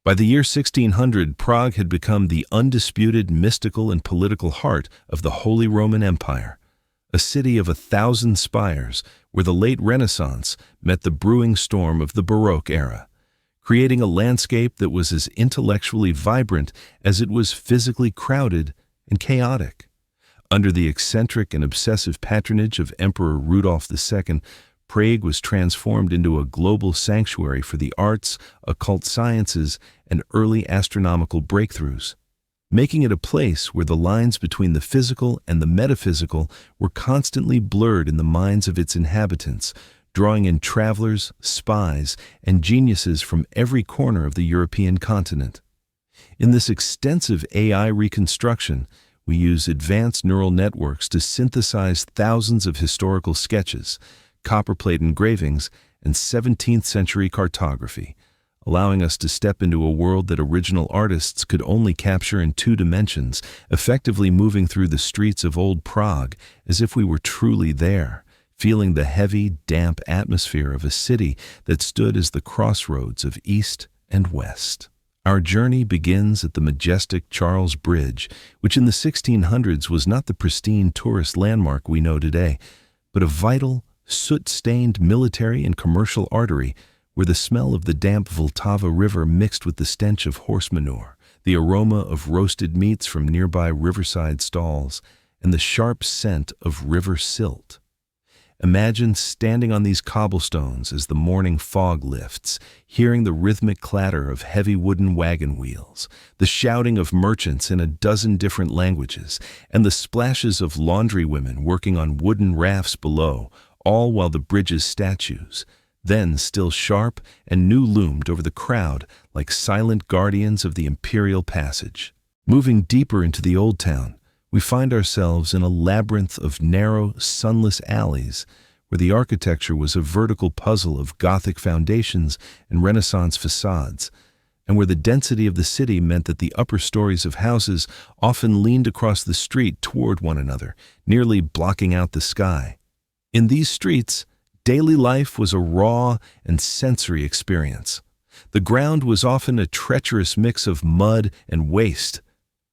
By the year 1600, Prague had become the undisputed mystical and political heart of the Holy Roman Empire, a city of 1,000 spires where the late Renaissance met the brewing storm of the Baroque era, creating a landscape that was as intellectually vibrant as it was physically crowded and chaotic. Under the eccentric and obsessive patronage of Emperor Rudolf II, Prague was transformed into a global sanctuary for the arts, occult sciences, and early astronomical breakthroughs, making it a place where the lines between the physical and the metaphysical were constantly blurred in the minds of its inhabitants, drawing in travelers, spies, and geniuses from every corner of the European continent. In this extensive AI reconstruction, we use advanced neural networks to synthesize thousands of historical sketches, copperplate engravings, and 17th-century cartography, allowing us to step into a world that original artists could only capture in 2 dimensions, effectively moving through the streets of old Prague as if we were truly there, feeling the heavy, damp atmosphere of a city that stood as the crossroads of East and West. Our journey begins at the majestic Charles Bridge, which in the 1600s was not the pristine tourist landmark we know today, but a vital, soot-stained military and commercial artery where the smell of the damp Vltava River mixed with the stench of horse manure, the aroma of roasted meats from nearby riverside stalls, and the sharp scent of river silt. Imagine standing on these cobblestones as the morning fog lifts, hearing the rhythmic clatter of heavy wooden wagon wheels, the shouting of merchants in a dozen different languages, and the splashes of laundry women working on wooden rafts below, all while the bridge's statues, then still sharp and new, loomed over the crowd like silent guardians of the imperial passage. Moving deeper into the old town, we find ourselves in a labyrinth of narrow, sunless alleys where the architecture was a vertical puzzle of Gothic foundations and Renaissance facades, and where the density of the city meant that the upper stories of houses often leaned across the street toward one another, nearly blocking out the sky. In these streets, daily life was a raw and sensory experience. The ground was often a treacherous mix of mud and waste,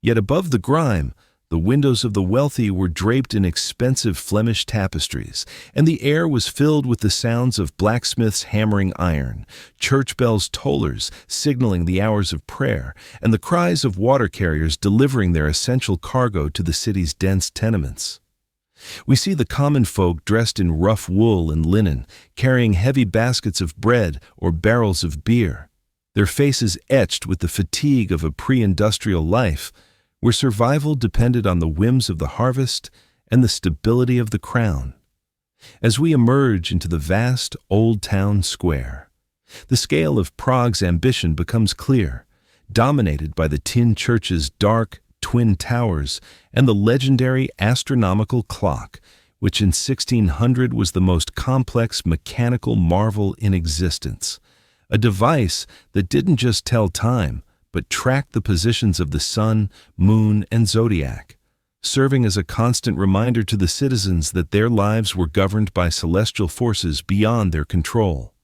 yet above the grime, the windows of the wealthy were draped in expensive Flemish tapestries, and the air was filled with the sounds of blacksmiths hammering iron, church bells tollers signaling the hours of prayer, and the cries of water carriers delivering their essential cargo to the city's dense tenements. We see the common folk dressed in rough wool and linen, carrying heavy baskets of bread or barrels of beer, their faces etched with the fatigue of a pre-industrial life, where survival depended on the whims of the harvest and the stability of the crown. As we emerge into the vast old town square, the scale of Prague's ambition becomes clear, dominated by the tin church's dark, twin towers and the legendary astronomical clock, which in 1600 was the most complex mechanical marvel in existence, a device that didn't just tell time, but tracked the positions of the sun, moon, and zodiac, serving as a constant reminder to the citizens that their lives were governed by celestial forces beyond their control.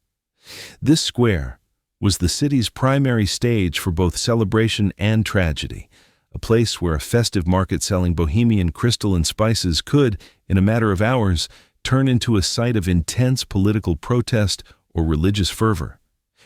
This square was the city's primary stage for both celebration and tragedy, a place where a festive market selling bohemian crystalline spices could, in a matter of hours, turn into a site of intense political protest or religious fervor,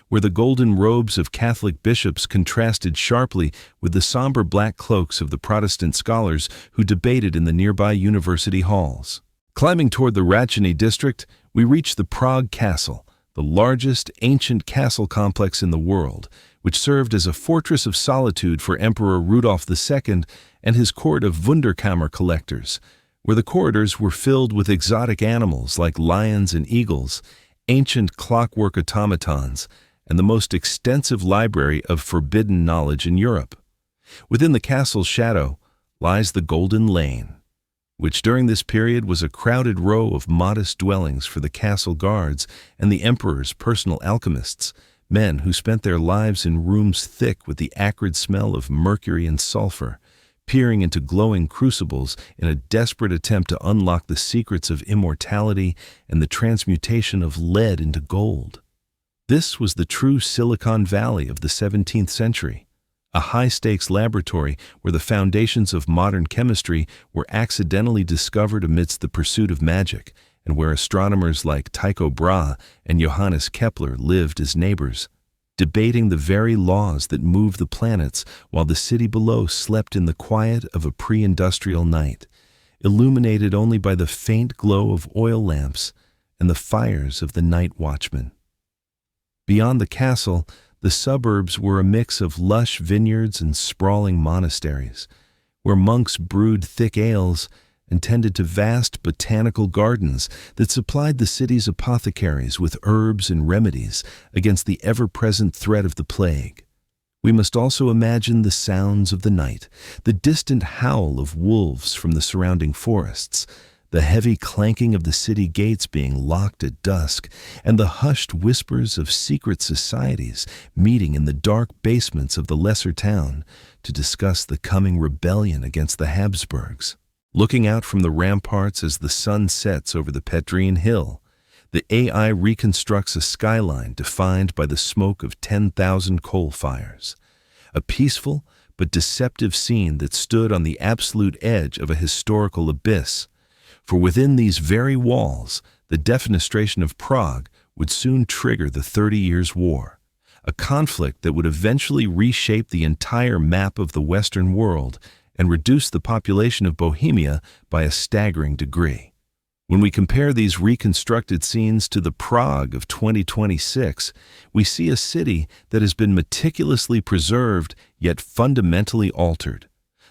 where the golden robes of Catholic bishops contrasted sharply with the somber black cloaks of the Protestant scholars who debated in the nearby university halls. Climbing toward the Rachiny district, we reach the Prague Castle, the largest ancient castle complex in the world, which served as a fortress of solitude for Emperor Rudolf II and his court of Wunderkammer collectors, where the corridors were filled with exotic animals like lions and eagles, ancient clockwork automatons, and the most extensive library of forbidden knowledge in Europe. Within the castle's shadow lies the Golden Lane, which during this period was a crowded row of modest dwellings for the castle guards and the emperor's personal alchemists, men who spent their lives in rooms thick with the acrid smell of mercury and sulfur, peering into glowing crucibles in a desperate attempt to unlock the secrets of immortality and the transmutation of lead into gold. This was the true Silicon Valley of the 17th century, a high-stakes laboratory where the foundations of modern chemistry were accidentally discovered amidst the pursuit of magic, and where astronomers like Tycho Brahe and Johannes Kepler lived as neighbors, debating the very laws that move the planets while the city below slept in the quiet of a pre-industrial night, illuminated only by the faint glow of oil lamps and the fires of the night watchmen. Beyond the castle, the suburbs were a mix of lush vineyards and sprawling monasteries, where monks brewed thick ales and tended to vast botanical gardens that supplied the city's apothecaries with herbs and remedies against the ever-present threat of the plague. We must also imagine the sounds of the night, the distant howl of wolves from the surrounding forests, the heavy clanking of the city gates being locked at dusk, and the hushed whispers of secret societies meeting in the dark basements of the lesser town to discuss the coming rebellion against the Habsburgs. Looking out from the ramparts as the sun sets over the Petrine Hill, the AI reconstructs a skyline defined by the smoke of 10,000 coal fires, a peaceful but deceptive scene that stood on the absolute edge of a historical abyss. For within these very walls, the defenestration of Prague would soon trigger the 30 Years' War, a conflict that would eventually reshape the entire map of the Western world and reduce the population of Bohemia by a staggering degree. When we compare these reconstructed scenes to the Prague of 2026, we see a city that has been meticulously preserved yet fundamentally altered.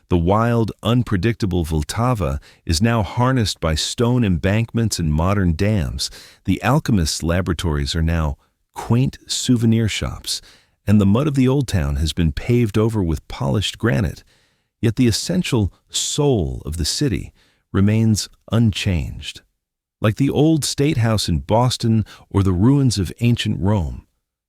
The wild, unpredictable Vltava is now harnessed by stone embankments and modern dams. The alchemists' laboratories are now quaint souvenir shops, and the mud of the old town has been paved over with polished granite. Yet the essential soul of the city remains unchanged. Like the old State House in Boston or the ruins of ancient Rome,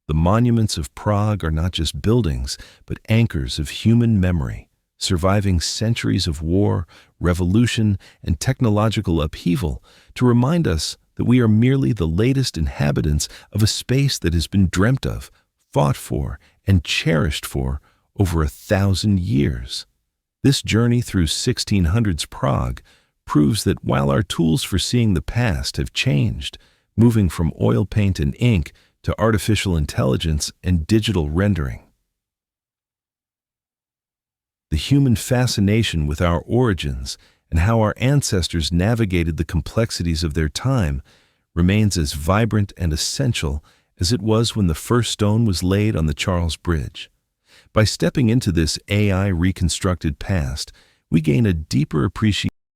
the monuments of Prague are not just buildings, but anchors of human memory, surviving centuries of war, revolution, and technological upheaval to remind us that we are merely the latest inhabitants of a space that has been dreamt of, fought for, and cherished for over 1,000 years. This journey through 1600s Prague proves that while our tools for seeing the past have changed, moving from oil paint and ink to artificial intelligence and digital rendering, the human fascination with our origins and how our ancestors navigated the complexities of their time remains as vibrant and essential as it was when the first stone was laid on the Charles Bridge. By stepping into this AI reconstructed past, we gain a deeper appreciation